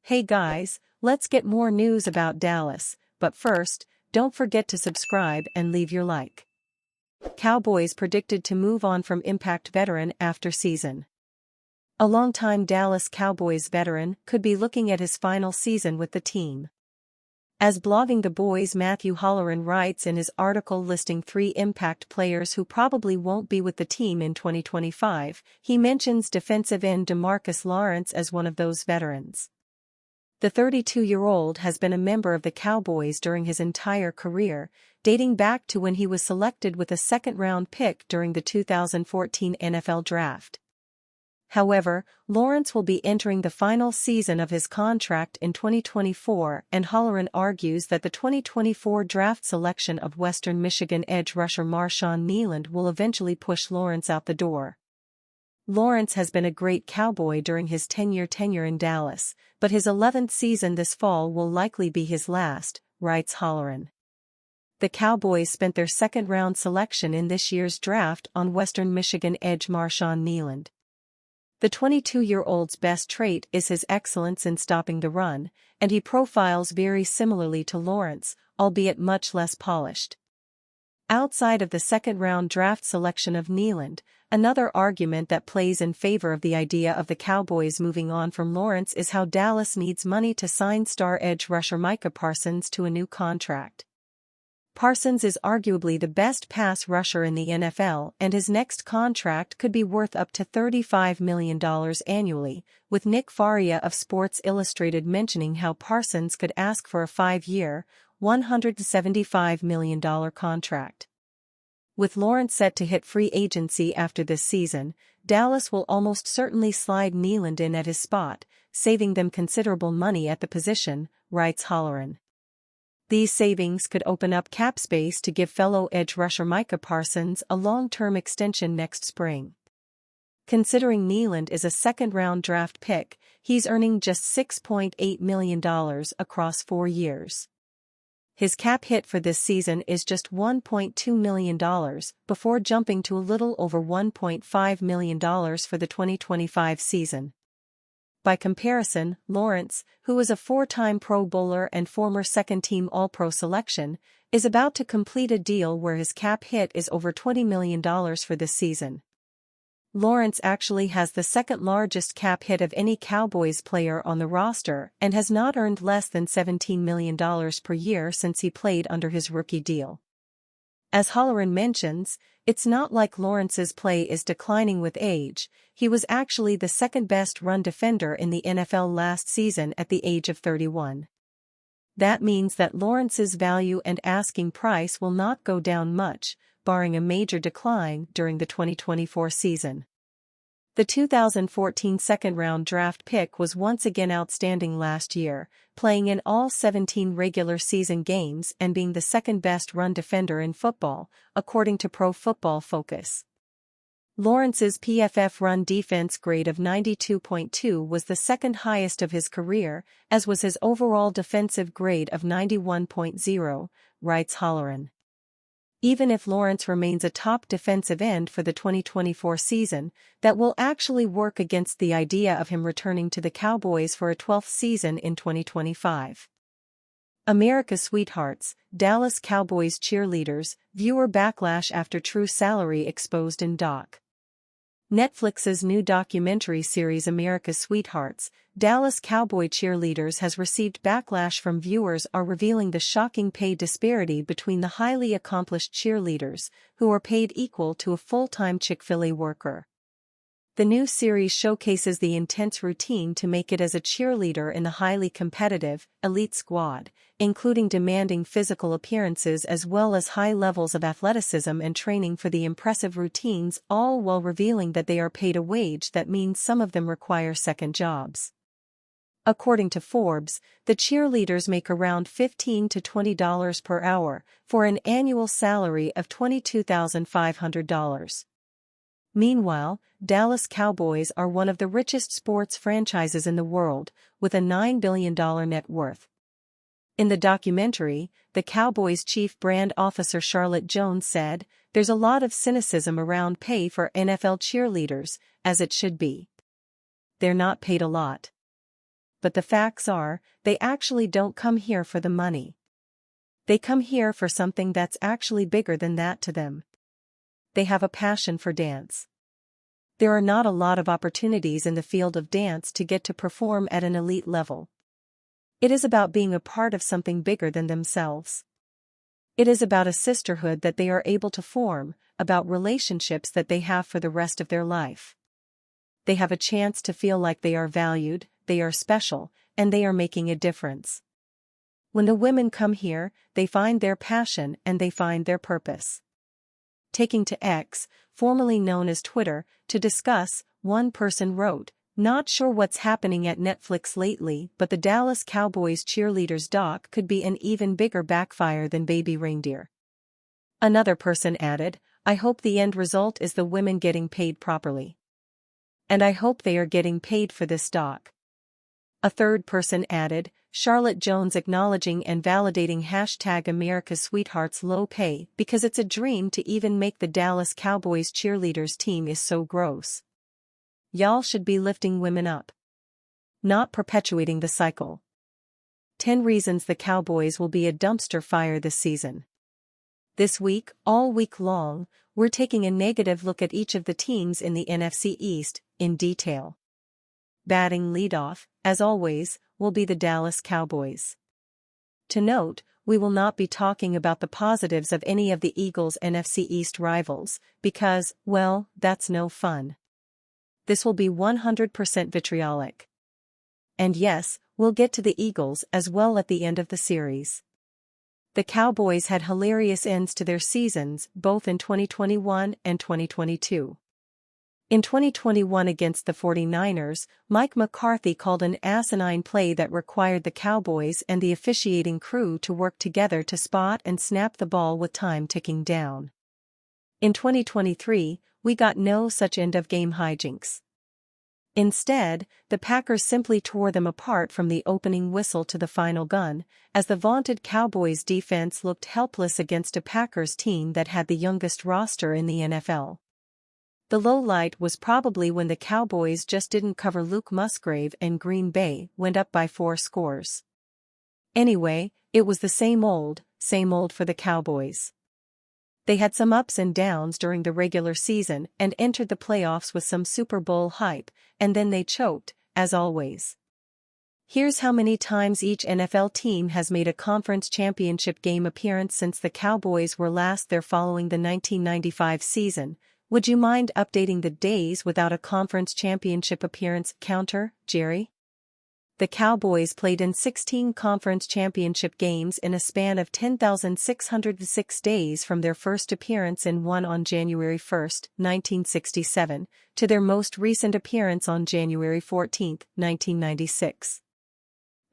Hey guys, let's get more news about Dallas, but first, don't forget to subscribe and leave your like. Cowboys predicted to move on from Impact veteran after season. A longtime Dallas Cowboys veteran could be looking at his final season with the team. As Blogging the Boys' Matthew Holleran writes in his article listing 3 Impact players who probably won't be with the team in 2025, he mentions defensive end DeMarcus Lawrence as one of those veterans. The 32-year-old has been a member of the Cowboys during his entire career, dating back to when he was selected with a second-round pick during the 2014 NFL Draft. However, Lawrence will be entering the final season of his contract in 2024, and Holleran argues that the 2024 draft selection of Western Michigan edge rusher Marshawn Kneeland will eventually push Lawrence out the door. Lawrence has been a great Cowboy during his 10-year tenure in Dallas, but his 11th season this fall will likely be his last, writes Holleran. The Cowboys spent their second-round selection in this year's draft on Western Michigan edge Marshawn Kneeland. The 22-year-old's best trait is his excellence in stopping the run, and he profiles very similarly to Lawrence, albeit much less polished. Outside of the second-round draft selection of Kneeland, another argument that plays in favor of the idea of the Cowboys moving on from Lawrence is how Dallas needs money to sign star edge rusher Micah Parsons to a new contract. Parsons is arguably the best pass rusher in the NFL, and his next contract could be worth up to $35 million annually, with Nick Faria of Sports Illustrated mentioning how Parsons could ask for a 5-year, $175 million contract. With Lawrence set to hit free agency after this season, Dallas will almost certainly slide Kneeland in at his spot, saving them considerable money at the position, writes Holleran. These savings could open up cap space to give fellow edge rusher Micah Parsons a long-term extension next spring. Considering Kneeland is a second-round draft pick, he's earning just $6.8 million across 4 years. His cap hit for this season is just $1.2 million, before jumping to a little over $1.5 million for the 2025 season. By comparison, Lawrence, who is a 4-time Pro Bowler and former second-team All-Pro selection, is about to complete a deal where his cap hit is over $20 million for this season. Lawrence actually has the second-largest cap hit of any Cowboys player on the roster and has not earned less than $17 million per year since he played under his rookie deal. As Holleran mentions, it's not like Lawrence's play is declining with age. He was actually the second-best run defender in the NFL last season at the age of 31. That means that Lawrence's value and asking price will not go down much, barring a major decline during the 2024 season. The 2014 second-round draft pick was once again outstanding last year, playing in all 17 regular season games and being the second-best run defender in football, according to Pro Football Focus. Lawrence's PFF run defense grade of 92.2 was the second highest of his career, as was his overall defensive grade of 91.0, writes Holleran. Even if Lawrence remains a top defensive end for the 2024 season, that will actually work against the idea of him returning to the Cowboys for a 12th season in 2025. America's Sweethearts, Dallas Cowboys cheerleaders, viewer backlash after true salary exposed in doc. Netflix's new documentary series America's Sweethearts, Dallas Cowboy Cheerleaders has received backlash from viewers are revealing the shocking pay disparity between the highly accomplished cheerleaders, who are paid equal to a full-time Chick-fil-A worker. The new series showcases the intense routine to make it as a cheerleader in the highly competitive, elite squad, including demanding physical appearances as well as high levels of athleticism and training for the impressive routines, all while revealing that they are paid a wage that means some of them require second jobs. According to Forbes, the cheerleaders make around $15 to $20 per hour, for an annual salary of $22,500. Meanwhile, Dallas Cowboys are one of the richest sports franchises in the world, with a $9 billion net worth. In the documentary, the Cowboys' chief brand officer Charlotte Jones said, "There's a lot of cynicism around pay for NFL cheerleaders, as it should be. They're not paid a lot. but the facts are, they actually don't come here for the money. They come here for something that's actually bigger than that to them. They have a passion for dance. There are not a lot of opportunities in the field of dance to get to perform at an elite level. It is about being a part of something bigger than themselves. It is about a sisterhood that they are able to form, about relationships that they have for the rest of their life. They have a chance to feel like they are valued, they are special, and they are making a difference. When the women come here, they find their passion and they find their purpose. Taking to X, formerly known as Twitter, to discuss, one person wrote, "Not sure what's happening at Netflix lately, but the Dallas Cowboys cheerleaders doc could be an even bigger backfire than Baby Reindeer." Another person added, "I hope the end result is the women getting paid properly. And I hope they are getting paid for this doc." A third person added, "Charlotte Jones acknowledging and validating #America's Sweethearts low pay because it's a dream to even make the Dallas Cowboys cheerleaders team is so gross. Y'all should be lifting women up, not perpetuating the cycle." 10 reasons the Cowboys will be a dumpster fire this season. This week, all week long, we're taking a negative look at each of the teams in the NFC East, in detail. Batting leadoff, as always, will be the Dallas Cowboys. To note, we will not be talking about the positives of any of the Eagles' NFC East rivals, because, well, that's no fun. This will be 100% vitriolic. And yes, we'll get to the Eagles as well at the end of the series. The Cowboys had hilarious ends to their seasons, both in 2021 and 2022. In 2021 against the 49ers, Mike McCarthy called an asinine play that required the Cowboys and the officiating crew to work together to spot and snap the ball with time ticking down. In 2023, we got no such end-of-game hijinks. Instead, the Packers simply tore them apart from the opening whistle to the final gun, as the vaunted Cowboys defense looked helpless against a Packers team that had the youngest roster in the NFL. The low light was probably when the Cowboys just didn't cover Luke Musgrave and Green Bay went up by 4 scores. Anyway, it was the same old for the Cowboys. They had some ups and downs during the regular season and entered the playoffs with some Super Bowl hype, and then they choked, as always. Here's how many times each NFL team has made a conference championship game appearance since the Cowboys were last there following the 1995 season. Would you mind updating the days without a conference championship appearance counter, Jerry? The Cowboys played in 16 conference championship games in a span of 10,606 days from their first appearance in one on January 1, 1967, to their most recent appearance on January 14, 1996.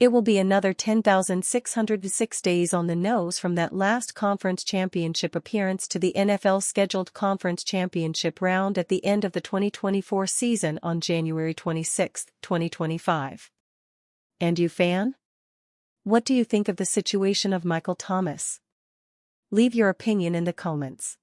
It will be another 10,606 days on the nose from that last conference championship appearance to the NFL scheduled conference championship round at the end of the 2024 season on January 26, 2025. And you, fan? What do you think of the situation of Michael Thomas? Leave your opinion in the comments.